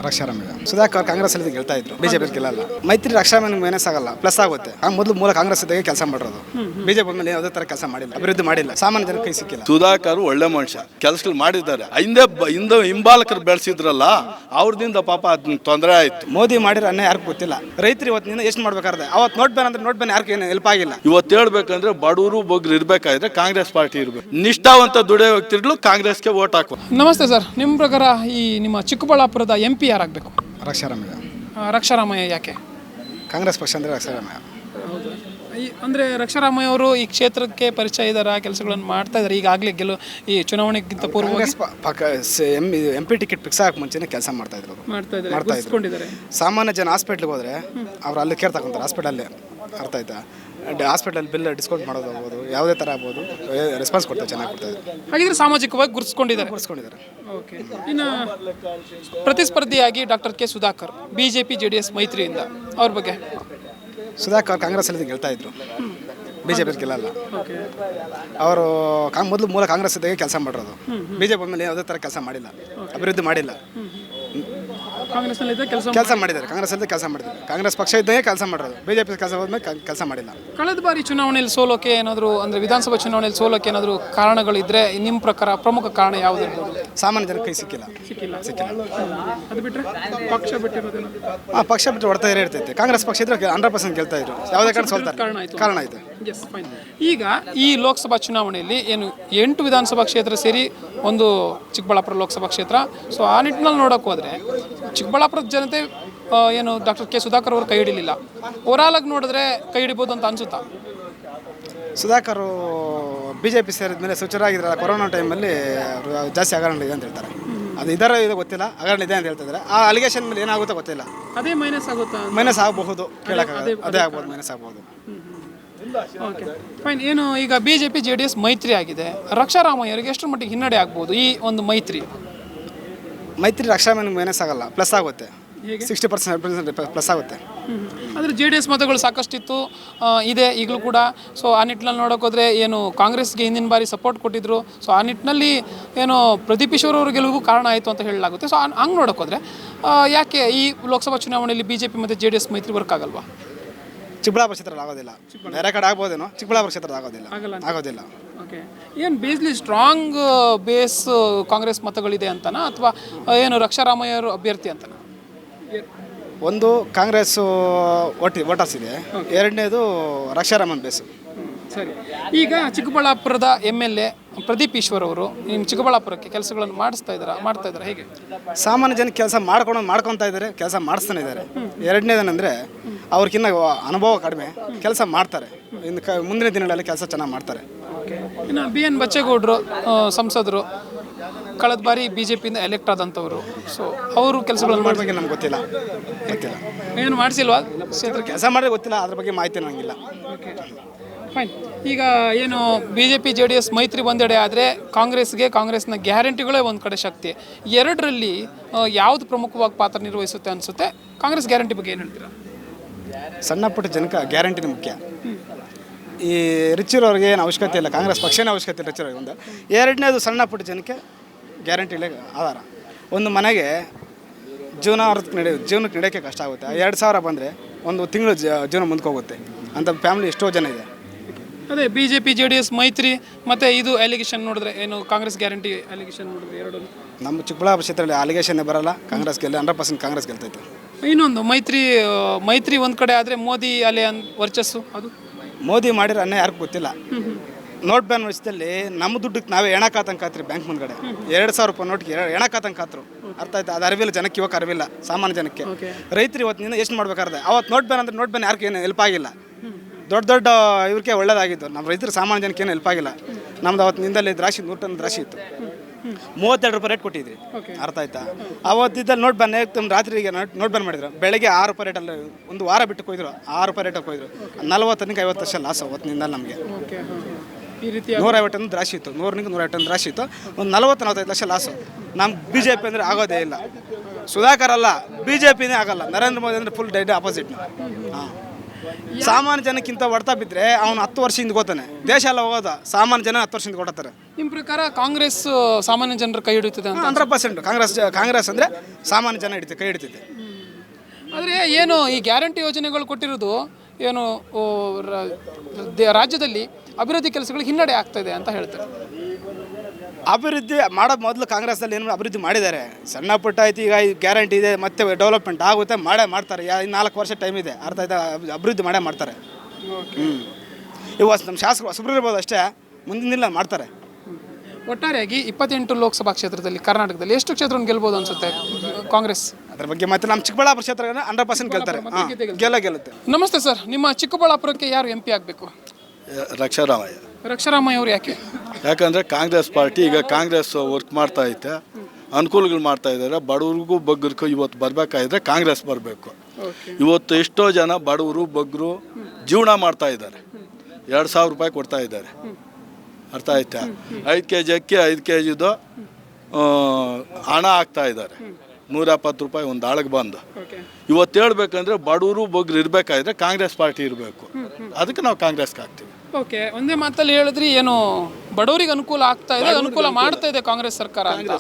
ರಕ್ಷಾರಾಮಯ್ಯ ಸುಧಾಕರ್ ಕಾಂಗ್ರೆಸ್ ಅಲ್ಲಿ ಗೆಲ್ತಾ ಇದ್ರು ಬಿಜೆಪಿ ಗೆಲ್ಲಲ್ಲ. ಮೈತ್ರಿ ರಕ್ಷಾರಾಮಯ್ಯ ಮೈನಸ್ ಆಗಲ್ಲ, ಪ್ಲಸ್ ಆಗುತ್ತೆ. ಮೊದಲು ಮೂಲ ಕಾಂಗ್ರೆಸ್ ಇದ್ದಾಗ ಕೆಲಸ ಮಾಡಿರೋದು, ಬಿಜೆಪಿ ಮೇಲೆ ಯಾವುದೇ ತರ ಕೆಲಸ ಮಾಡಿಲ್ಲ, ಅಭಿವೃದ್ಧಿ ಮಾಡಿಲ್ಲ, ಸಾಮಾನ್ಯ ಜನಕ್ಕೆ ಕೈ ಸಿಕ್ಕಿಲ್ಲ. ಸುಧಾಕರ್ ಒಳ್ಳೆ ಮನುಷ್ಯ, ಕೆಲಸಗಳು ಮಾಡಿದ್ದಾರೆ. ಹಿಂದೆ ಹಿಂಬಾಲಕರು ಬೆಳೆಸಿದ್ರಲ್ಲ, ಅವ್ರದಿಂದ ಪಾಪ ಅದನ್ನ ತೊಂದರೆ ಆಯ್ತು. ಮೋದಿ ಮಾಡಿರೋ ಅನ್ನ ಯಾರಿಗೂ ಗೊತ್ತಿಲ್ಲ. ರೈತರು ಇವತ್ತಿನಿಂದ ಎಷ್ಟು ಮಾಡ್ಬೇಕಾದ್ರೆ ಅವತ್ತು ನೋಟ್ ಬ್ಯಾನ್ ಅಂದ್ರೆ ನೋಟ್ ಬ್ಯಾನ್ ಯಾರಿಗೂ ಏನು ಹೆಲ್ಪ್ ಆಗಿಲ್ಲ. ಇವತ್ತು ಹೇಳ್ಬೇಕಂದ್ರೆ ಬಡವರು ಬಗ್ರು ಇರ್ಬೇಕಾದ್ರೆ ಕಾಂಗ್ರೆಸ್ ಪಾರ್ಟಿ ಇರ್ಬೇಕು. ನಿಷ್ಠಾವಂತ ದುಡಿಯೋ ವ್ಯಕ್ತಿಗಳು ಕಾಂಗ್ರೆಸ್ಗೆ ವೋಟ್ ಹಾಕುವ. ನಮಸ್ತೆ ಸರ್, ನಿಮ್ಮ ಪ್ರಕಾರ ಈ ನಿಮ್ಮ ಚಿಕ್ಕಬಳ್ಳಾಪುರದ MP ಯಾರಾಗಬೇಕು? ರಕ್ಷಾರಾಮಯ್ಯ. ರಕ್ಷಾರಾಮಯ್ಯ ಯಾಕೆ? ಕಾಂಗ್ರೆಸ್ ಪಕ್ಷ ಅಂದ್ರೆ ರಕ್ಷಾರಾಮಯ್ಯ. ಅಂದರೆ ರಕ್ಷಾರಾಮಯ್ಯ ಅವರು ಈ ಕ್ಷೇತ್ರಕ್ಕೆ ಪರಿಚಯ ಇದ್ದಾರೆ, ಕೆಲಸಗಳನ್ನು ಮಾಡ್ತಾ ಇದ್ದಾರೆ. ಈಗಾಗಲೇ ಈ ಚುನಾವಣೆಗಿಂತ ಪೂರ್ವ MP ಟಿಕೆಟ್ ಫಿಕ್ಸ್ ಆಗಕ್ಕೆ ಮುಂಚೆನೇ ಕೆಲಸ ಮಾಡ್ತಾ ಇದ್ದಾರೆ. ಸಾಮಾನ್ಯ ಜನ ಹಾಸ್ಪಿಟ್ಲಿಗೆ ಹೋದ್ರೆ ಅವ್ರು ಅಲ್ಲಿ ಕೇರ್ ತಗೊಂತಾರೆ. ಹಾಸ್ಪಿಟಲ್ಲೇ ಅರ್ಥ ಆಯ್ತಾ, ಹಾಸ್ಪಿಟಲ್ ಬಿಲ್ ಡಿಸ್ಕೌಂಟ್ ಮಾಡೋದು ಆಗ್ಬೋದು, ಯಾವುದೇ ಥರ ಆಗ್ಬೋದು, ರೆಸ್ಪಾನ್ಸ್ ಕೊಡ್ತಾರೆ, ಚೆನ್ನಾಗಿ ಕೊಡ್ತಾರೆ. ಹಾಗಿದ್ರೆ ಸಾಮಾಜಿಕವಾಗಿ ಗುರುತಿಸ್ಕೊಂಡಿದ್ದಾರೆ. ಓಕೆ. ಇನ್ನು ಪ್ರತಿಸ್ಪರ್ಧಿಯಾಗಿ doctor K Sudhakar, BJP JDS ಮೈತ್ರಿಯಿಂದ, ಅವ್ರ ಬಗ್ಗೆ? ಸುಧಾಕರ್ ಕಾಂಗ್ರೆಸ್ ಅಲ್ಲಿ ಗೆಲ್ತಾ ಇದ್ರು, ಬಿಜೆಪಿ ಗೆಲ್ಲಲ್ಲ. ಅವರು ಮೊದಲು ಮೂಲ ಕಾಂಗ್ರೆಸ್ ಇದ್ದಾಗ ಕೆಲಸ ಮಾಡಿರೋದು, ಬಿಜೆಪಿ ಮೇಲೆ ಯಾವುದೇ ಥರ ಕೆಲಸ ಮಾಡಿಲ್ಲ, ಅಭಿವೃದ್ಧಿ ಮಾಡಿಲ್ಲ. ಕೆಲಸ ಮಾಡಿದ್ದಾರೆ, ಕಾಂಗ್ರೆಸ್ ಅಲ್ಲಿ ಕೆಲಸ ಮಾಡಿದ್ದಾರೆ. ಕಾಂಗ್ರೆಸ್ ಪಕ್ಷ ಇದ್ದಂಗೆ ಕೆಲಸ ಮಾಡಿರೋದು, ಬಿಜೆಪಿ ಕೆಲಸ ಹೋದ್ಮೇಲೆ ಕೆಲಸ ಮಾಡಿಲ್ಲ. ಕಳೆದ ಬಾರಿ ಚುನಾವಣೆಯಲ್ಲಿ ಸೋಲೋಕೆ ಏನಾದರೂ, ಅಂದರೆ ವಿಧಾನಸಭಾ ಚುನಾವಣೆಯಲ್ಲಿ ಸೋಲೋಕೆ ಏನಾದರೂ ಕಾರಣಗಳಿದ್ರೆ ನಿಮ್ಮ ಪ್ರಕಾರ ಪ್ರಮುಖ ಕಾರಣ ಯಾವುದಿರ್ಬೋದು? ಸಾಮಾನ್ಯ ಜನಕ್ಕೆ ಕೈ ಸಿಕ್ಕಿಲ್ಲ. ಅದು ಬಿಟ್ಟರೆ ಪಕ್ಷ ಬಿಟ್ಟಿರೋದೇನು? ಪಕ್ಷ ಬಿಟ್ಟು ಹೊಡ್ತಾ ಇರ್ತೈತೆ. ಕಾಂಗ್ರೆಸ್ ಪಕ್ಷ ಇದ್ರೆ 100% ಗೆಲ್ತಾ ಇದ್ರು, ಯಾವುದೇ ಕಾರಣ ಸೋಲ್ತಾರೆ, ಕಾರಣ ಆಯಿತು. ಈಗ ಈ ಲೋಕಸಭಾ ಚುನಾವಣೆಯಲ್ಲಿ ಏನು 8 ವಿಧಾನಸಭಾ ಕ್ಷೇತ್ರ ಸೇರಿ ಒಂದು ಚಿಕ್ಕಬಳ್ಳಾಪುರ ಲೋಕಸಭಾ ಕ್ಷೇತ್ರ. ಸೊ ಆ ನಿಟ್ಟಿನಲ್ಲಿ ನೋಡೋಕೆ ಹೋದರೆ ಚಿಕ್ಕಬಳ್ಳಾಪುರದ ಜನತೆ ಏನು ಡಾಕ್ಟರ್ ಕೆ ಸುಧಾಕರ್ ಅವರು ಕೈ ಹಿಡಿಲಿಲ್ಲ. ಓವರಾಲಾಗಿ ನೋಡಿದ್ರೆ ಕೈ ಹಿಡಿಬೋದು ಅಂತ ಅನ್ಸುತ್ತಾ? ಸುಧಾಕರ್ ಬಿಜೆಪಿ ಸೇರಿದ ಮೇಲೆ ಸುಚರಾಗಿದ್ರಲ್ಲ, ಕೊರೋನಾ ಟೈಮಲ್ಲಿ ಜಾಸ್ತಿ ಹಗರಣ ಇದೆ ಅಂತ ಹೇಳ್ತಾರೆ. ಅದು ಇದು ಗೊತ್ತಿಲ್ಲ, ಹಗರಣ ಇದೆ ಅಂತ ಹೇಳ್ತಿದ್ದಾರೆ. ಆ ಅಲಿಗೇಷನ್ ಮೇಲೆ ಏನಾಗುತ್ತೋ ಗೊತ್ತಿಲ್ಲ. ಅದೇ ಮೈನಸ್ ಆಗುತ್ತಾ? ಮೈನಸ್ ಆಗಬಹುದು, ಅದೇ ಆಗ್ಬೋದು, ಮೈನಸ್ ಆಗ್ಬೋದು. Okay, fine. ಏನು ಈಗ BJP JDS ಮೈತ್ರಿ ಆಗಿದೆ, ರಕ್ಷಾರಾಮಯ್ಯರಿಗೆ ಎಷ್ಟು ಮಟ್ಟಿಗೆ ಹಿನ್ನಡೆ ಆಗ್ಬೋದು ಈ ಒಂದು ಮೈತ್ರಿ? ರಕ್ಷಾರಾಮಯ್ಯ ಮೈನಸ್ ಆಗಲ್ಲ, ಪ್ಲಸ್ ಆಗುತ್ತೆ. 60% ಪ್ಲಸ್ ಆಗುತ್ತೆ. ಅಂದರೆ JDS ಮತಗಳು ಸಾಕಷ್ಟಿತ್ತು, ಇದೆ ಈಗಲೂ ಕೂಡ. ಸೊ ಆ ನಿಟ್ಟಿನಲ್ಲಿ ನೋಡೋಕೋದ್ರೆ ಏನು ಕಾಂಗ್ರೆಸ್ಗೆ ಹಿಂದಿನ ಬಾರಿ ಸಪೋರ್ಟ್ ಕೊಟ್ಟಿದ್ರು. ಸೊ ಆ ನಿಟ್ಟಿನಲ್ಲಿ ಏನು ಪ್ರದೀಪ್ ಈಶ್ವರ್ ಅವ್ರ ಗೆಲುವಿಗೂ ಕಾರಣ ಆಯಿತು ಅಂತ ಹೇಳಲಾಗುತ್ತೆ. ಸೊ ಹಂಗೆ ನೋಡೋಕೋದ್ರೆ ಯಾಕೆ ಈ ಲೋಕಸಭಾ ಚುನಾವಣೆಯಲ್ಲಿ BJP ಮತ್ತು JDS ಮೈತ್ರಿ ವರ್ಕ್ ಆಗಲ್ವಾ? ಚಿಕ್ಕಬಳ್ಳಾಪುರ ಕ್ಷೇತ್ರದಲ್ಲಿ ಆಗೋದಿಲ್ಲ, ಬೇರೆ ಕಡೆ ಆಗ್ಬೋದೇನೋ, ಚಿಕ್ಕಬಳ್ಳಾಪುರ ಕ್ಷೇತ್ರದಲ್ಲಿ ಆಗೋದಿಲ್ಲ. ಓಕೆ, ಏನು ಬೇಸ್ಲಿ ಸ್ಟ್ರಾಂಗ್ ಬೇಸ್ ಕಾಂಗ್ರೆಸ್ ಮತಗಳಿದೆ ಅಂತನಾ, ಅಥವಾ ಏನು ರಕ್ಷಾರಾಮಯ್ಯ ಅಭ್ಯರ್ಥಿ ಅಂತನಾ? ಒಂದು ಕಾಂಗ್ರೆಸ್ ವೋಟರ್ಸ್ ಇದೆ, ಎರಡನೇದು ರಕ್ಷಾರಾಮನ್ ಬೇಸು. ಸರಿ, ಈಗ ಚಿಕ್ಕಬಳ್ಳಾಪುರದ MLA ಪ್ರದೀಪ್ ಈಶ್ವರ್ ಅವರು ನಿಮ್ಮ ಚಿಕ್ಕಬಳ್ಳಾಪುರಕ್ಕೆ ಕೆಲಸಗಳನ್ನು ಮಾಡ್ತಾ ಇದ್ದಾರೆ, ಹೇಗೆ? ಸಾಮಾನ್ಯ ಜನ ಕೆಲಸ ಮಾಡ್ಕೊತಾ ಇದ್ದಾರೆ, ಕೆಲಸ ಮಾಡಿಸ್ತಾನೆ ಇದ್ದಾರೆ. ಎರಡನೇದೇನೆಂದರೆ ಅವ್ರಿಗಿನ್ನ ಅನುಭವ ಕಡಿಮೆ, ಕೆಲಸ ಮಾಡ್ತಾರೆ. ಇನ್ನು ಮುಂದಿನ ದಿನಗಳಲ್ಲಿ ಕೆಲಸ ಚೆನ್ನಾಗಿ ಮಾಡ್ತಾರೆ. ಇನ್ನು BN ಬಚ್ಚೇಗೌಡರು ಸಂಸದರು, ಕಳೆದ ಬಾರಿ BJPಯಿಂದ ಎಲೆಕ್ಟ್ ಆದಂಥವರು. ಸೊ ಅವರು ಕೆಲಸಗಳನ್ನು ಮಾಡೋ ಬಗ್ಗೆ ನಮ್ಗೆ ಗೊತ್ತಿಲ್ಲ. ಏನು ಮಾಡಿಸಿಲ್ವಾ? ಕೆಲಸ ಮಾಡಿದ್ರೆ ಗೊತ್ತಿಲ್ಲ, ಅದ್ರ ಬಗ್ಗೆ ಮಾಹಿತಿ ನನಗಿಲ್ಲ. Okay, fine. ಈಗ ಏನು BJP JDS ಮೈತ್ರಿ ಒಂದೆಡೆ ಆದರೆ ಕಾಂಗ್ರೆಸ್ನ ಗ್ಯಾರಂಟಿಗಳೇ ಒಂದು ಕಡೆ ಶಕ್ತಿ. ಎರಡರಲ್ಲಿ ಯಾವುದು ಪ್ರಮುಖವಾಗಿ ಪಾತ್ರ ನಿರ್ವಹಿಸುತ್ತೆ ಅನಿಸುತ್ತೆ? ಕಾಂಗ್ರೆಸ್ ಗ್ಯಾರಂಟಿ ಬಗ್ಗೆ ಏನು ಹೇಳ್ತೀರಾ? ಸಣ್ಣ ಪುಟ್ಟ ಜನಕ್ಕೆ ಗ್ಯಾರಂಟಿನ ಮುಖ್ಯ. ಈ ರಿಚಿರೋರಿಗೆ ಏನು ಅವಶ್ಯಕತೆ ಇಲ್ಲ, ಕಾಂಗ್ರೆಸ್ ಪಕ್ಷನೇ ಅವಶ್ಯಕತೆ ಇಲ್ಲ ರಿಚಿರೋರಿಗೆ. ಒಂದು ಎರಡನೇದು ಸಣ್ಣ ಪುಟ್ಟ ಜನಕ್ಕೆ ಗ್ಯಾರಂಟಿಲೇ ಆಧಾರ. ಒಂದು ಮನೆಗೆ ಜೀವನಕ್ಕೆ ನಡೆಯೋಕ್ಕೆ ಕಷ್ಟ ಆಗುತ್ತೆ. 2,000 ಬಂದರೆ ಒಂದು ತಿಂಗಳು ಜೀವನ ಮುಂದಕ್ಕೆ ಹೋಗುತ್ತೆ. ಅಂಥ ಫ್ಯಾಮಿಲಿ ಎಷ್ಟೋ ಜನ ಇದೆ. ಅದೇ BJP JDS ಮೈತ್ರಿ ಮತ್ತು ಇದು ಅಲಿಗೇಷನ್ ನೋಡಿದ್ರೆ ಏನು ಕಾಂಗ್ರೆಸ್ ಗ್ಯಾರಂಟಿ ಅಲಿಗೇಷನ್ ನೋಡಿದ್ರೆ ಎರಡು ನಮ್ಮ ಚಿಕ್ಕಬಳ್ಳಾಪುರ ಕ್ಷೇತ್ರದಲ್ಲಿ ಅಲಿಗೇಷನ್ನೇ ಬರಲ್ಲ, ಕಾಂಗ್ರೆಸ್ 100% ಕಾಂಗ್ರೆಸ್ ಗೆಲ್ತೈತೆ. ಇನ್ನೊಂದು ಮೈತ್ರಿ ಒಂದು ಕಡೆ ಆದರೆ ಮೋದಿ ಅಲೆ ವರ್ಚಸ್ಸು, ಅದು ಮೋದಿ ಮಾಡಿರೋ ಅನ್ನ ಯಾರಿಗೂ ಗೊತ್ತಿಲ್ಲ. ನೋಟ್ ಬ್ಯಾನ್ ವರ್ಷದಲ್ಲಿ ನಮ್ಮ ದುಡ್ಡಕ್ಕೆ ನಾವೇ ಎಣಕಾತಂಕಾತ್ರಿ ಬ್ಯಾಂಕ್ ಮುಂದ್ಗಡೆ 2,000 ರೂಪಾಯಿ ನೋಟ್ಗೆ ಎಣಕಾತಂಕಾತ್ರು. ಅರ್ಥ ಆಯ್ತಾ? ಅದು ಅರಿವಿಲ್ಲ ಜನಕ್ಕೆ, ಇವಾಗ ಅರಿವಿಲ್ಲ ಸಾಮಾನ್ಯ ಜನಕ್ಕೆ. ರೈತರು ಇವತ್ತಿನಿಂದ ಎಷ್ಟು ಮಾಡ್ಬೇಕಾದ್ರೆ ಅವತ್ತು ನೋಟ್ ಬ್ಯಾನ್ ಅಂದ್ರೆ ನೋಟ್ ಬ್ಯಾನ್ ಯಾರಿಗೂ ಏನು ಹೆಲ್ಪ್ ಆಗಿಲ್ಲ. ದೊಡ್ಡ ಇವ್ರಿಗೆ ಒಳ್ಳೇದಾಗಿತ್ತು. ನಮ್ಮ ರೈತರು ಸಾಮಾನ್ಯ ಜನಕ್ಕೆ ಏನು ಹೆಲ್ಪ್ ಆಗಿಲ್ಲ. ನಮ್ದು ಅವತ್ತಿನಿಂದಲೇ 100 ಟನ್ ದ್ರಾಕ್ಷಿ ಇತ್ತು, 32 ರೂಪಾಯಿ ರೇಟ್ ಕೊಟ್ಟಿದ್ರಿ. ಅರ್ಥ ಆಯ್ತಾ? ಅವತ್ತಿದ್ದಲ್ಲಿ ನೋಟ್ ಬ್ಯಾನ್ ರಾತ್ರಿಗೆ ನೋಟ್ ಬ್ಯಾನ್ ಮಾಡಿದ್ರು. ಬೆಳಗ್ಗೆ 6 ರೂಪಾಯಿ ರೇಟಲ್ಲಿ ಒಂದು ವಾರ ಬಿಟ್ಟು ಕೊಯ್ದ್ರು, 6 ರೂಪಾಯಿ ರೇಟಾಗಿ ಕೊಯ್ದ್ರು. 40-50 ಲಕ್ಷ ಲಾಸ್ ಅವತ್ತಿನಿಂದ ನಮಗೆ. ಈ ರೀತಿ 150 ಟನ್ ದ್ರಾಕ್ಷಿ ಇತ್ತು, 150 ಟನ್ ದ್ರಾಕ್ಷಿ ಇತ್ತು, ಒಂದು 40-45 ಲಕ್ಷ ಲಾಸು. ನಮ್ಮ BJP ಅಂದರೆ ಆಗೋದೇ ಇಲ್ಲ. ಸುಧಾಕರ್ ಅಲ್ಲ, BJPನೇ ಆಗಲ್ಲ. ನರೇಂದ್ರ ಮೋದಿ ಅಂದರೆ ಫುಲ್ ಡೈಡ್ ಆಪೋಸಿಟ್. ಹಾಂ, ಸಾಮಾನ್ಯ ಜನಕ್ಕಿಂತ ಹೊಡ್ತಾ ಬಿದ್ದರೆ ಅವನು 10 ವರ್ಷ ಹಿಂದ್ಕೋತಾನೆ. ದೇಶ ಎಲ್ಲ ಹೋಗೋದ ಸಾಮಾನ್ಯ ಜನ 10 ವರ್ಷ ಹಿಂದ್ಕೊಡ್ತಾರೆ. ನಿಮ್ಮ ಪ್ರಕಾರ ಕಾಂಗ್ರೆಸ್ ಸಾಮಾನ್ಯ ಜನರ ಕೈ ಹಿಡಿಯುತ್ತದೆ ಅಂತ? 100% ಕಾಂಗ್ರೆಸ್ ಅಂದರೆ ಸಾಮಾನ್ಯ ಜನ ಕೈ ಹಿಡಿತೈತೆ. ಆದರೆ ಏನು ಈ ಗ್ಯಾರಂಟಿ ಯೋಜನೆಗಳು ಕೊಟ್ಟಿರೋದು ಏನು ರಾಜ್ಯದಲ್ಲಿ ಅಭಿವೃದ್ಧಿ ಕೆಲಸಗಳು ಹಿನ್ನಡೆ ಆಗ್ತಾ ಇದೆ ಅಂತ ಹೇಳ್ತಾರೆ. ಅಭಿವೃದ್ಧಿ ಮಾಡೋದು ಮೊದಲು ಕಾಂಗ್ರೆಸ್ದಲ್ಲಿ ಏನು ಅಭಿವೃದ್ಧಿ ಮಾಡಿದ್ದಾರೆ. ಸಣ್ಣ ಪುಟ್ಟ ಐತಿ, ಈಗ ಗ್ಯಾರಂಟಿ ಇದೆ, ಮತ್ತೆ ಡೆವಲಪ್ಮೆಂಟ್ ಆಗುತ್ತೆ, ಮಾಡ್ತಾರೆ. 4 ವರ್ಷ ಟೈಮ್ ಇದೆ, ಅರ್ಥ ಆಯ್ತಾ? ಅಭಿವೃದ್ಧಿ ಮಾಡ್ತಾರೆ. ಇವತ್ತು ನಮ್ಮ ಶಾಸಕರು ಹೊಸಬ್ರು ಇರ್ಬೋದು ಅಷ್ಟೇ, ಮುಂದಿನ ಮಾಡ್ತಾರೆ. ಒಟ್ಟಾರೆಯಾಗಿ 28 ಲೋಕಸಭಾ ಕ್ಷೇತ್ರದಲ್ಲಿ ಕರ್ನಾಟಕದಲ್ಲಿ ಎಷ್ಟು ಕ್ಷೇತ್ರವನ್ನು ಗೆಲ್ಬೋದು ಅನ್ಸುತ್ತೆ ಕಾಂಗ್ರೆಸ್? ಅದ್ರ ಬಗ್ಗೆ ಮತ್ತೆ ನಮ್ಮ ಚಿಕ್ಕಬಳ್ಳಾಪುರ ಕ್ಷೇತ್ರ 100% ಗೆಲ್ತಾರೆ. ಗೆಲ್ಲುತ್ತೆ. ನಮಸ್ತೆ ಸರ್, ನಿಮ್ಮ ಚಿಕ್ಕಬಳ್ಳಾಪುರಕ್ಕೆ ಯಾರು MP ಆಗಬೇಕು? ರಕ್ಷಾರಾಮಯ್ಯ ಅವರು ಯಾಕೆ? ಯಾಕಂದರೆ ಕಾಂಗ್ರೆಸ್ ಪಾರ್ಟಿ ಈಗ ಕಾಂಗ್ರೆಸ್ ವರ್ಕ್ ಮಾಡ್ತಾ ಐತೆ, ಅನುಕೂಲಗಳು ಮಾಡ್ತಾ ಇದ್ದಾರೆ. ಬಡವ್ರಿಗೂ ಬಗ್ಗರಿಗೂ ಇವತ್ತು ಬರಬೇಕಾದ್ರೆ ಕಾಂಗ್ರೆಸ್ ಬರಬೇಕು. ಇವತ್ತು ಎಷ್ಟೋ ಜನ ಬಡವರು ಬಗ್ಗರು ಜೀವನ ಮಾಡ್ತಾ ಇದ್ದಾರೆ. 2,000 ರೂಪಾಯಿ ಕೊಡ್ತಾ ಇದ್ದಾರೆ, ಅರ್ಥ ಆಯ್ತಾ? 5 kg ಅಕ್ಕಿ 5 kgದು ಹಣ ಹಾಕ್ತಾ ಇದ್ದಾರೆ. 170 ರೂಪಾಯಿ ಒಂದು ಆಳಿಗೆ ಬಂದು. ಇವತ್ತು ಹೇಳ್ಬೇಕಂದ್ರೆ ಬಡವರು ಬಗ್ಗರು ಇರಬೇಕಾದ್ರೆ ಕಾಂಗ್ರೆಸ್ ಪಾರ್ಟಿ ಇರಬೇಕು. ಅದಕ್ಕೆ ನಾವು ಕಾಂಗ್ರೆಸ್ಗೆ ಹಾಕ್ತೀವಿ. ಓಕೆ, ಒಂದೇ ಮಾತಲ್ಲಿ ಹೇಳಿದ್ರಿ ಏನು ಬಡವರಿಗೆ ಅನುಕೂಲ ಆಗ್ತಾ ಇದೆ, ಅನುಕೂಲ ಮಾಡ್ತಾ ಇದೆ ಕಾಂಗ್ರೆಸ್ ಸರ್ಕಾರ ಅಂತ.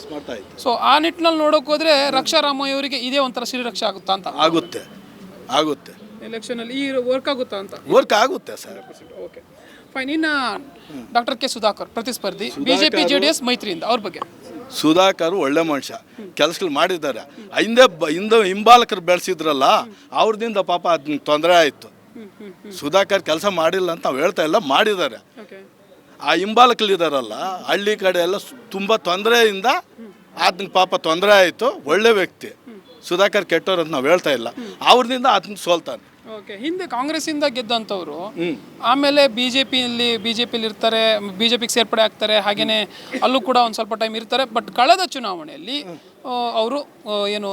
ಸೊ ಆ ನಿಟ್ಟಿನಲ್ಲಿ ನೋಡೋಕೆ ಹೋದ್ರೆ ರಕ್ಷಾರಾಮಯ್ಯ ಅವರಿಗೆ ಇದೇ ಒಂಥರ ಶ್ರೀರಕ್ಷೆ ಆಗುತ್ತಾ ಅಂತ? ಆಗುತ್ತೆ ಎಲೆಕ್ಷನ್ ಅಲ್ಲಿ ಈ ವರ್ಕ್ ಆಗುತ್ತಾ ಅಂತ? ವರ್ಕ್ ಆಗುತ್ತೆ ಸರ್. Okay fine. ಇನ್ನು ಡಾಕ್ಟರ್ ಕೆ ಸುಧಾಕರ್ ಪ್ರತಿಸ್ಪರ್ಧಿ, BJP JDS ಮೈತ್ರಿಯಿಂದ, ಅವ್ರ ಬಗ್ಗೆ? ಸುಧಾಕರ್ ಒಳ್ಳೆ ಮನುಷ್ಯ, ಕೆಲಸಗಳು ಮಾಡಿದ್ದಾರೆ. ಹಿಂಬಾಲಕರು ಬೆಳೆಸಿದ್ರಲ್ಲ, ಅವ್ರದಿಂದ ಪಾಪ ಅದನ್ನ ತೊಂದರೆ ಆಯಿತು. ಸುಧಾಕರ್ ಕೆಲಸ ಮಾಡಿಲ್ಲ ಅಂತ ನಾವು ಹೇಳ್ತಾ ಇಲ್ಲ, ಮಾಡಿದ್ದಾರೆ. ಆ ಹಿಂಬಾಲಕರಿದ್ದಾರಲ್ಲ ಹಳ್ಳಿ ಕಡೆ ಎಲ್ಲ ತುಂಬ ತೊಂದರೆಯಿಂದ ಅದನ್ನ ಪಾಪ ತೊಂದರೆ ಆಯಿತು. ಒಳ್ಳೆ ವ್ಯಕ್ತಿ ಸುಧಾಕರ್, ಕೆಟ್ಟವ್ರು ಅಂತ ನಾವು ಹೇಳ್ತಾ ಇಲ್ಲ. ಅವ್ರದಿಂದ ಅದನ್ನ ಸೋಲ್ತಾನೆ. ಓಕೆ, ಹಿಂದೆ ಕಾಂಗ್ರೆಸ್ಸಿಂದ ಗೆದ್ದಂಥವ್ರು ಆಮೇಲೆ ಬಿಜೆಪಿಯಲ್ಲಿ ಇರ್ತಾರೆ, BJPಗೆ ಸೇರ್ಪಡೆ ಆಗ್ತಾರೆ. ಹಾಗೇನೆ ಅಲ್ಲೂ ಕೂಡ ಒಂದು ಸ್ವಲ್ಪ ಟೈಮ್ ಇರ್ತಾರೆ. ಬಟ್ ಕಳೆದ ಚುನಾವಣೆಯಲ್ಲಿ ಅವರು ಏನು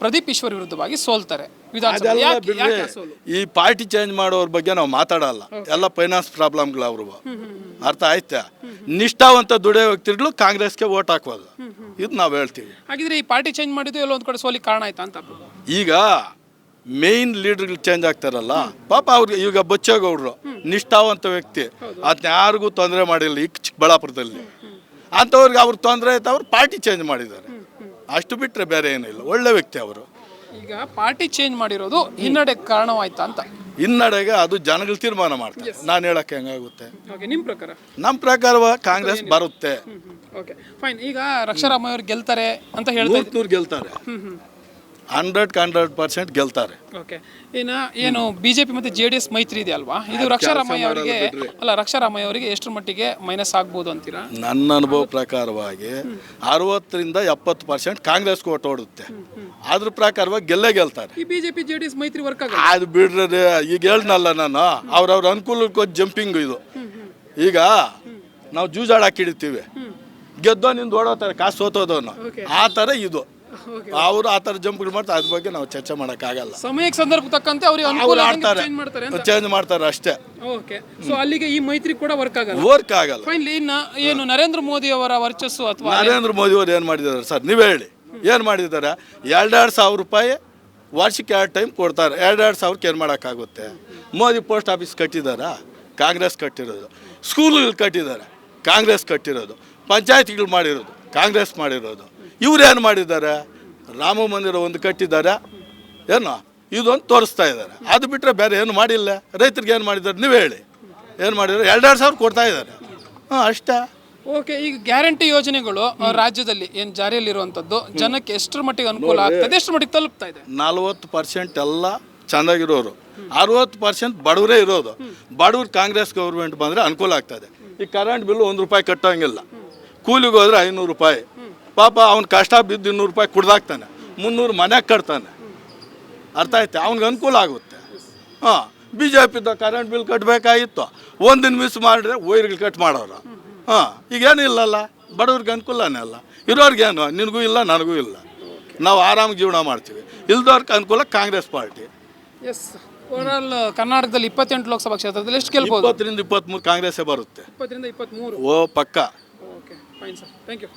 ಪ್ರದೀಪ್ ಈಶ್ವರ್ ವಿರುದ್ಧವಾಗಿ ಸೋಲ್ತಾರೆ ವಿಧಾನಸಭೆ. ಈ ಪಾರ್ಟಿ ಚೇಂಜ್ ಮಾಡೋರ ಬಗ್ಗೆ ನಾವು ಮಾತಾಡಲ್ಲ, ಎಲ್ಲ ಫೈನಾನ್ಸ್ ಪ್ರಾಬ್ಲಮ್ಗಳು ಅವರು, ಅರ್ಥ ಆಯ್ತಾ? ನಿಷ್ಠಾವಂತ ದುಡಿಯೋ ವ್ಯಕ್ತಿಗಳು ಕಾಂಗ್ರೆಸ್ಗೆ ವೋಟ್ ಹಾಕೋದು, ಇದು ನಾವು ಹೇಳ್ತೀವಿ. ಹಾಗಿದ್ರೆ ಈ ಪಾರ್ಟಿ ಚೇಂಜ್ ಮಾಡಿದ್ದು ಎಲ್ಲೋ ಒಂದು ಕಡೆ ಸೋಲಿಗೆ ಕಾರಣ ಆಯ್ತಾ ಅಂತ? ಈಗ ಮೇನ್ ಲೀಡರ್ಗಳು ಚೇಂಜ್ ಆಗ್ತಾರಲ್ಲ, ಪಾಪ ಅವ್ರಿಗೆ ಈಗ ಬಚ್ಚೇಗೌಡರು ನಿಷ್ಠಾವಂತ ವ್ಯಕ್ತಿ, ಅದನ್ನ ಯಾರಿಗೂ ತೊಂದರೆ ಮಾಡಿಲ್ಲ ಈ ಚಿಕ್ಕಬಳ್ಳಾಪುರದಲ್ಲಿ. ಅಂಥವ್ರಿಗೆ ಅವ್ರಿಗೆ ತೊಂದರೆ ಆಯ್ತು, ಅವ್ರು ಪಾರ್ಟಿ ಚೇಂಜ್ ಮಾಡಿದ್ದಾರೆ, ಅಷ್ಟು ಬಿಟ್ಟರೆ ಬೇರೆ ಏನಿಲ್ಲ. ಒಳ್ಳೆ ವ್ಯಕ್ತಿ ಅವರು. ಈಗ ಪಾರ್ಟಿ ಚೇಂಜ್ ಮಾಡಿರೋದು ಹಿನ್ನಡೆ ಕಾರಣವಾಯ್ತಾ ಅಂತ? ಹಿನ್ನಡೆಗೆ ಅದು ಜನಗಳು ತೀರ್ಮಾನ ಮಾಡ್ತಾರೆ, ನಾನು ಹೇಳಕ್ಕೆ ಹೆಂಗಾಗುತ್ತೆ. ನಮ್ಮ ಪ್ರಕಾರ ಕಾಂಗ್ರೆಸ್ ಬರುತ್ತೆ. Okay fine. ಈಗ ರಕ್ಷಾರಾಮಯ್ಯ ಅವರು ಗೆಲ್ತಾರೆ ಅಂತ ಹೇಳ್ತಾರೆ, ಗೆಲ್ತಾರೆ, 100% ಗೆಲ್ತಾರೆ. ಓಕೆ, ಇನ್ನು ಏನು BJP ಮತ್ತು JDS ಮೈತ್ರಿ ಇದೆ ಅಲ್ವಾ, ಇದು ರಕ್ಷಾರಾಮಯ್ಯ ಅವರಿಗೆ ಎಷ್ಟರ ಮಟ್ಟಿಗೆ ಮೈನಸ್ ಆಗ್ಬೋದು ಅಂತೀರಾ? ನನ್ನ ಅನುಭವ ಪ್ರಕಾರವಾಗಿ 60-70% ಕಾಂಗ್ರೆಸ್ಗೆ ಓಟ್ ಓಡುತ್ತೆ. ಅದ್ರ ಪ್ರಕಾರವಾಗಿ ಗೆಲ್ತಾರೆ. ಈ BJP JDS ಮೈತ್ರಿ ವರ್ಕ್ ಆಗಲ್ಲ. ಅದು ಬಿಡ್ರೆ ಈಗ ಹೇಳ್ನಲ್ಲ ನಾನು, ಅವ್ರವ್ರ ಅನುಕೂಲಕ್ಕೆ ಜಂಪಿಂಗ್ ಇದು. ಈಗ ನಾವು ಜೂಜಾಡ ಹಾಕಿಡ್ತೀವಿ, ಗೆದ್ದೋ ನಿಂದು ಓಡೋತಾರೆ, ಕಾಸು ಸೋತೋದವನು, ಆ ಥರ ಇದು. ಅವರು ಆ ಥರ ಜಂಪ್ಗಳು ಮಾಡ್ತಾರೆ, ಅದ್ರ ಬಗ್ಗೆ ನಾವು ಚರ್ಚೆ ಮಾಡೋಕ್ಕಾಗಲ್ಲ. ಸಮಯಕ್ಕೆ ಸಂದರ್ಭ ತಕ್ಕಂತೆ ಅವ್ರಿಗೆ ಅನುಕೂಲ ಚೇಂಜ್ ಮಾಡ್ತಾರೆ ಅಷ್ಟೇ. ಓಕೆ, ಸೊ ಅಲ್ಲಿಗೆ ಈ ಮೈತ್ರಿ ಕೂಡ ವರ್ಕ್ ಆಗಲ್ಲ. ಫೈನಲಿ ಇನ್ನು ಏನು ನರೇಂದ್ರ ಮೋದಿ ಅವರ ವರ್ಚಸ್ಸು ಅಥವಾ ನರೇಂದ್ರ ಮೋದಿ ಅವರು ಏನು ಮಾಡಿದ್ದಾರೆ ಸರ್, ನೀವೇ ಹೇಳಿ, ಏನು ಮಾಡಿದ್ದಾರೆ? 2,000 ರೂಪಾಯಿ ವರ್ಷಕ್ಕೆ 2 ಟೈಮ್ ಕೊಡ್ತಾರೆ. 2,000ಕ್ಕೆ ಏನು ಮಾಡೋಕ್ಕಾಗುತ್ತೆ? ಮೋದಿ ಪೋಸ್ಟ್ ಆಫೀಸ್ ಕಟ್ಟಿದಾರಾ? ಕಾಂಗ್ರೆಸ್ ಕಟ್ಟಿರೋದು. ಸ್ಕೂಲ್ಗಳು ಕಟ್ಟಿದ್ದಾರೆ, ಕಾಂಗ್ರೆಸ್ ಕಟ್ಟಿರೋದು. ಪಂಚಾಯತಿಗಳು ಮಾಡಿರೋದು, ಕಾಂಗ್ರೆಸ್ ಮಾಡಿರೋದು. ಇವ್ರು ಏನು ಮಾಡಿದ್ದಾರೆ? ರಾಮ ಮಂದಿರ ಒಂದು ಕಟ್ಟಿದ್ದಾರೆ, ಏನು ಇದೊಂದು ತೋರಿಸ್ತಾ ಇದ್ದಾರೆ. ಅದು ಬಿಟ್ಟರೆ ಬೇರೆ ಏನು ಮಾಡಿಲ್ಲ. ರೈತರಿಗೆ ಏನು ಮಾಡಿದ್ದಾರೆ ನೀವೇ ಹೇಳಿ, ಏನು ಮಾಡಿದ್ದಾರೆ? 2,000 ಕೊಡ್ತಾ ಇದ್ದಾರೆ, ಅಷ್ಟೇ. ಓಕೆ, ಈಗ ಗ್ಯಾರಂಟಿ ಯೋಜನೆಗಳು ರಾಜ್ಯದಲ್ಲಿ ಏನು ಜಾರಿಯಲ್ಲಿರುವಂಥದ್ದು ಜನಕ್ಕೆ ಎಷ್ಟರ ಮಟ್ಟಿಗೆ ಅನುಕೂಲ ಆಗ್ತದೆ, ಎಷ್ಟರ ಮಟ್ಟಿಗೆ ತಲುಪ್ತಾ ಇದೆ? 40% ಎಲ್ಲ ಚೆಂದಾಗಿರೋರು, 60% ಬಡವರೇ ಇರೋದು. ಬಡವ್ರು ಕಾಂಗ್ರೆಸ್ ಗೌರ್ಮೆಂಟ್ ಬಂದರೆ ಅನುಕೂಲ ಆಗ್ತದೆ. ಈ ಕರೆಂಟ್ ಬಿಲ್ಲು 1 ರೂಪಾಯಿ ಕಟ್ಟೋಂಗಿಲ್ಲ. ಕೂಲಿಗೆ ಹೋದ್ರೆ 500 ರೂಪಾಯಿ. ಪಾಪ ಅವ್ನು ಕಷ್ಟ ಬಿದ್ದು 200 ರೂಪಾಯಿ ಕುಡ್ದಾಕ್ತಾನೆ, 300 ಮನೆಗೆ ಕಟ್ತಾನೆ, ಅರ್ಥ ಆಯ್ತು? ಅವ್ನಿಗೆ ಅನುಕೂಲ ಆಗುತ್ತೆ. BJPದ ಕರೆಂಟ್ ಬಿಲ್ ಕಟ್ಟಬೇಕಾಗಿತ್ತು, ಒಂದಿನ ಮಿಸ್ ಮಾಡಿದ್ರೆ ವೈರ್ಗಳು ಕಟ್ ಮಾಡೋರು. ಈಗೇನು ಇಲ್ಲಲ್ಲ, ಬಡವ್ರಿಗೆ ಅನುಕೂಲನೇ ಅಲ್ಲ. ಇರೋರ್ಗೇನು, ನಿನಗೂ ಇಲ್ಲ ನನಗೂ ಇಲ್ಲ, ನಾವು ಆರಾಮಾಗಿ ಜೀವನ ಮಾಡ್ತೀವಿ. ಇಲ್ದವ್ರಿಗೆ ಅನುಕೂಲ ಕಾಂಗ್ರೆಸ್ ಪಾರ್ಟಿ. ಎಸ್, ಓವರಾಲ್ ಕರ್ನಾಟಕದಲ್ಲಿ 28 ಲೋಕಸಭಾ ಕ್ಷೇತ್ರದಲ್ಲಿ ಎಷ್ಟು ಗೆಲ್ಬಹುದು? 20-23 ಕಾಂಗ್ರೆಸ್ಸೇ ಬರುತ್ತೆ. 20-23 ಓ ಪಕ್ಕ. Okay fine sir, thank you.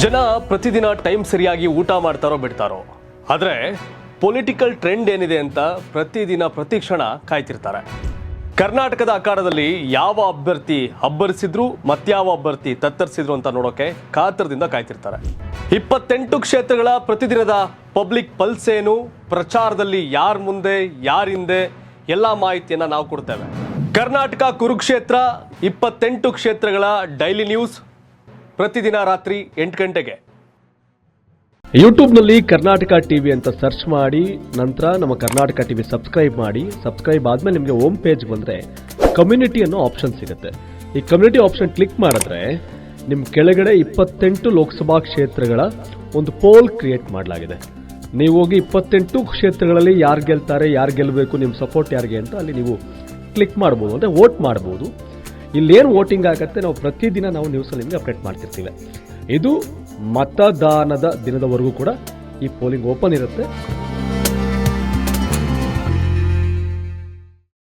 ಜನ ಪ್ರತಿದಿನ ಟೈಮ್ ಸರಿಯಾಗಿ ಊಟ ಮಾಡ್ತಾರೋ ಬಿಡ್ತಾರೋ, ಆದರೆ ಪೊಲಿಟಿಕಲ್ ಟ್ರೆಂಡ್ ಏನಿದೆ ಅಂತ ಪ್ರತಿದಿನ ಪ್ರತಿ ಕ್ಷಣ ಕಾಯ್ತಿರ್ತಾರೆ. ಕರ್ನಾಟಕದ ಅಖಾಡದಲ್ಲಿ ಯಾವ ಅಭ್ಯರ್ಥಿ ಅಬ್ಬರಿಸಿದ್ರು ಮತ್ಯಾವ ಅಭ್ಯರ್ಥಿ ತತ್ತರಿಸಿದ್ರು ಅಂತ ನೋಡೋಕೆ ಕಾತರದಿಂದ ಕಾಯ್ತಿರ್ತಾರೆ. 28 ಕ್ಷೇತ್ರಗಳ ಪ್ರತಿದಿನದ ಪಬ್ಲಿಕ್ ಪಲ್ಸ್ ಏನು, ಪ್ರಚಾರದಲ್ಲಿ ಯಾರ ಮುಂದೆ ಯಾರ ಹಿಂದೆ ಎಲ್ಲ ಮಾಹಿತಿಯನ್ನ ನಾವು ಕೊಡ್ತೇವೆ. ಕರ್ನಾಟಕ ಕುರುಕ್ಷೇತ್ರ 28 ಕ್ಷೇತ್ರಗಳ ಡೈಲಿ ನ್ಯೂಸ್ ಪ್ರತಿದಿನ ರಾತ್ರಿ 8 ಗಂಟೆಗೆ ಯೂಟ್ಯೂಬ್ನಲ್ಲಿ ಕರ್ನಾಟಕ ಟಿವಿ ಅಂತ ಸರ್ಚ್ ಮಾಡಿ, ನಂತರ ನಮ್ಮ ಕರ್ನಾಟಕ ಟಿವಿ ಸಬ್ಸ್ಕ್ರೈಬ್ ಮಾಡಿ. ಸಬ್ಸ್ಕ್ರೈಬ್ ಆದಮೇಲೆ ನಿಮಗೆ ಹೋಮ್ ಪೇಜ್ ಬಂದರೆ ಕಮ್ಯುನಿಟಿ ಅನ್ನೋ ಆಪ್ಷನ್ ಸಿಗುತ್ತೆ. ಈ ಕಮ್ಯುನಿಟಿ ಆಪ್ಷನ್ ಕ್ಲಿಕ್ ಮಾಡಿದ್ರೆ ನಿಮ್ಮ ಕೆಳಗಡೆ 28 ಲೋಕಸಭಾ ಕ್ಷೇತ್ರಗಳ ಒಂದು ಪೋಲ್ ಕ್ರಿಯೇಟ್ ಮಾಡಲಾಗಿದೆ. ನೀವು ಹೋಗಿ 28 ಕ್ಷೇತ್ರಗಳಲ್ಲಿ ಯಾರು ಗೆಲ್ತಾರೆ, ಯಾರು ಗೆಲ್ಲಬೇಕು, ನಿಮ್ಮ ಸಪೋರ್ಟ್ ಯಾರಿಗೆ ಅಂತ ಅಲ್ಲಿ ನೀವು ಕ್ಲಿಕ್ ಮಾಡ್ಬೋದು, ಅಂದರೆ ವೋಟ್ ಮಾಡ್ಬೋದು. ಇಲ್ಲೇನು ವೋಟಿಂಗ್ ಆಗುತ್ತೆ ನಾವು ಪ್ರತಿದಿನ ನಾವು ನ್ಯೂಸಲ್ಲಿ ನಿಮಗೆ ಅಪ್ಡೇಟ್ ಮಾಡ್ತಿರ್ತೀವಿ. ಇದು ಮತದಾನದ ದಿನದವರೆಗೂ ಕೂಡ ಈ ಪೋಲಿಂಗ್ ಓಪನ್ ಇರುತ್ತೆ.